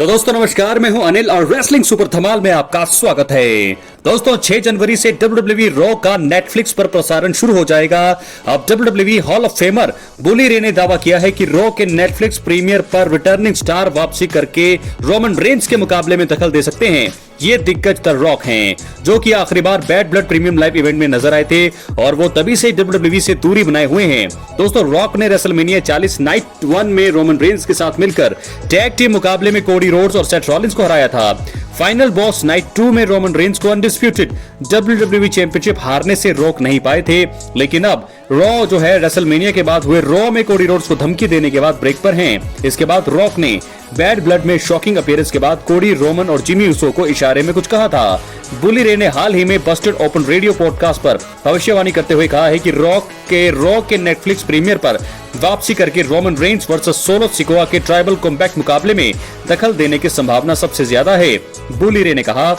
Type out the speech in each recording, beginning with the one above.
तो दोस्तों नमस्कार, मैं हूं अनिल और रेसलिंग सुपर धमाल में आपका स्वागत है। दोस्तों 6 जनवरी से WWE रॉ का नेटफ्लिक्स पर प्रसारण शुरू हो जाएगा। अब WWE हॉल ऑफ फेमर बुली रे ने दावा किया है कि रॉ के नेटफ्लिक्स प्रीमियर पर रिटर्निंग स्टार वापसी करके रोमन रेंस के मुकाबले में दखल दे सकते हैं। ये दिग्गज द रॉक हैं, जो कि आखिरी बार Bad Blood premium live event में नजर आए थे और वो तभी से WWE से दूरी बनाए हुए हैं। दोस्तों रॉक ने रेसलमेनिया 40 नाइट 1 में रोमन रेंस के साथ मिलकर टैग टीम मुकाबले में कोडी रोड्स और सेथ रॉलिंस को हराया था। फाइनल बॉस नाइट 2 में रोमन रेंस को अनडिस्प्यूटेड WWE चैंपियनशिप हारने से रोक नहीं पाए थे, लेकिन अब रॉ जो है रेसलमेनिया के बाद हुए रॉ में कोडी रोड्स को धमकी देने के बाद ब्रेक पर हैं। इसके बाद रॉक ने बैड ब्लड में शॉकिंग अपीयरेंस के बाद कोडी, रोमन और जिमी यूसो को इशारे में कुछ कहा था। बुली रे ने हाल ही में बस्टेड ओपन रेडियो पॉडकास्ट पर भविष्यवाणी करते हुए कहा है कि रॉ के नेटफ्लिक्स प्रीमियर पर वापसी करके Roman Reigns versus solo Sikoa के ट्राइबल कॉम्बैट मुकाबले में दखल देने की संभावना सबसे ज्यादा है। बुली रे ने कहा,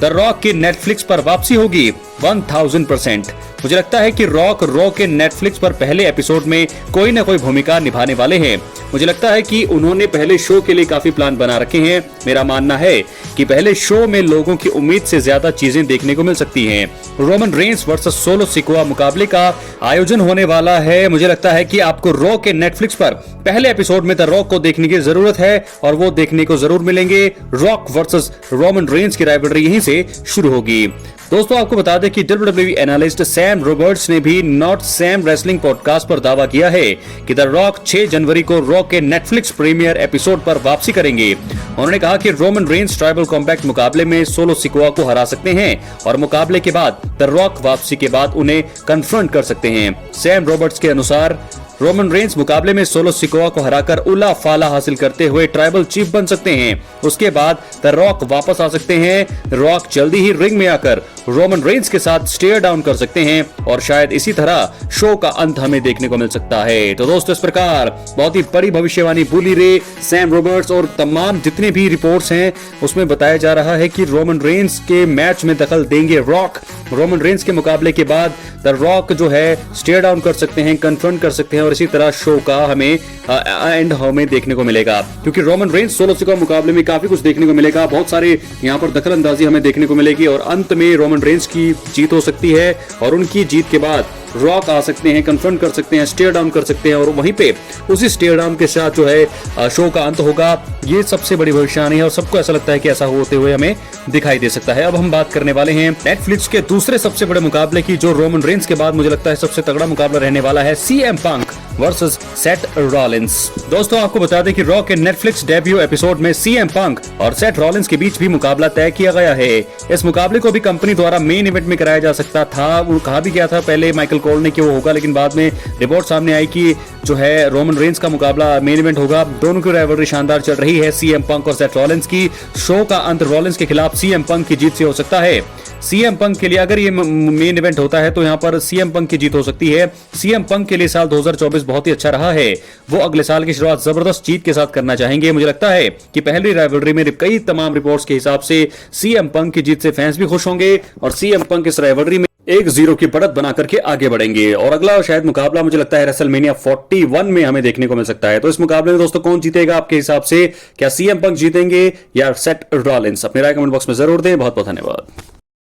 द रॉक की नेटफ्लिक्स पर वापसी होगी 1000%। मुझे लगता है कि रॉ के नेटफ्लिक्स पर पहले एपिसोड में कोई न कोई भूमिका निभाने वाले हैं। मुझे लगता है कि उन्होंने पहले शो के लिए काफी प्लान बना रखे हैं। मेरा मानना है कि पहले शो में लोगों की उम्मीद से ज्यादा चीजें देखने को मिल सकती हैं। Roman Reigns versus solo Sikoa मुकाबले का आयोजन होने वाला है। मुझे लगता है कि आपको रॉ के नेटफ्लिक्स पर पहले एपिसोड में द रॉक को देखने की जरूरत है और वो देखने को जरूर मिलेंगे। रॉक वर्सेस रोमन रेंस की राइवलरी यहीं से शुरू होगी। दोस्तों आपको बता दें कि WWE एनालिस्ट सैम रॉबर्ट्स ने भी नॉट सैम रेसलिंग पॉडकास्ट पर दावा किया है कि द रॉक 6 जनवरी को रॉ के नेटफ्लिक्स प्रीमियर एपिसोड पर वापसी करेंगे। उन्होंने कहा कि रोमन रेंस ट्राइबल कॉम्बैट मुकाबले में सोलो सिकोआ को हरा सकते हैं और मुकाबले के बाद द रॉक वापसी के बाद उन्हें कन्फ्रंट कर सकते हैं। सैम रॉबर्ट्स के अनुसार रोमन रेंस मुकाबले में सोलो सिकोआ को हराकर उला फाला हासिल करते हुए ट्राइबल चीफ बन सकते हैं। उसके बाद द रॉक वापस आ सकते हैं। रॉक जल्दी ही रिंग में आकर रोमन रेंस के साथ स्टेयर डाउन कर सकते हैं और शायद इसी तरह शो का अंत हमें देखने को मिल सकता है। तो दोस्तों इस प्रकार बहुत ही बड़ी भविष्यवाणी बुली रे, सैम रॉबर्ट्स और तमाम जितने भी रिपोर्ट्स हैं उसमें बताया जा रहा है कि रोमन रेंस के मैच में दखल देंगे रॉक। रोमन रेंस के मुकाबले के बाद द रॉक जो है स्टेयर डाउन कर सकते हैं, कन्फ्रंट कर सकते हैं और इसी तरह शो का हमें एंड हमें देखने को मिलेगा। क्योंकि रोमन रेंस सोलो सिकोआ मुकाबले में काफी कुछ देखने को मिलेगा। बहुत सारे यहाँ पर दखल अंदाजी हमें देखने को मिलेगी और अंत में रोमन रेंस की जीत हो सकती है और उनकी जीत के बाद रॉक आ सकते हैं, कन्फ्रंट कर सकते हैं, स्टेयर डाउन कर सकते हैं और वहीं पे उसी स्टेयर डाउन के साथ जो है शो का अंत होगा। ये सबसे बड़ी भविष्यवाणी है और सबको ऐसा लगता है कि ऐसा होते हुए हमें दिखाई दे सकता है। अब हम बात करने वाले हैं नेटफ्लिक्स के दूसरे सबसे बड़े मुकाबले की, जो रोमन रेंस के बाद मुझे लगता है सबसे तगड़ा मुकाबला रहने वाला है, CM Punk versus Seth Rollins. दोस्तों आपको बता दें कि रॉ के नेटफ्लिक्स डेब्यू एपिसोड में सीएम पंक और सेथ रॉलिंस के बीच भी मुकाबला तय किया गया है। इस मुकाबले को भी कंपनी द्वारा मेन इवेंट में कराया जा सकता था। वो कहा भी गया था पहले माइकल कोल ने कि वो होगा, लेकिन बाद में रिपोर्ट सामने आई कि जो है रोमन रेंस का मुकाबला मेन इवेंट होगा। दोनों की राइवलरी शानदार चल रही है, सीएम पंक और सेथ रॉलिंस की। शो का अंत रॉलिंस के खिलाफ सीएम पंक की जीत से हो सकता है। सीएम पंक के लिए अगर ये मेन इवेंट होता है तो यहाँ पर सीएम पंक की जीत हो सकती है। सीएम पंक के लिए साल 2024 बहुत ही अच्छा रहा है। वो अगले साल की शुरुआत जबरदस्त जीत के साथ करना चाहेंगे। मुझे लगता है कि पहली राइवलरी में कई तमाम रिपोर्ट्स के हिसाब से सीएम पंक की जीत से फैंस भी खुश होंगे और सीएम पंक इस राइवलरी में 1-0 की बढ़त बना करके आगे बढ़ेंगे। और अगला शायद मुकाबला मुझे लगता है रेसलमेनिया 41 में हमें देखने को मिल सकता है। तो इस मुकाबले में दोस्तों कौन जीतेगा आपके हिसाब से? क्या सीएम पंक जीतेंगे या सेथ रॉलिंस? अपनी राय कमेंट बॉक्स में जरूर दें। बहुत बहुत धन्यवाद।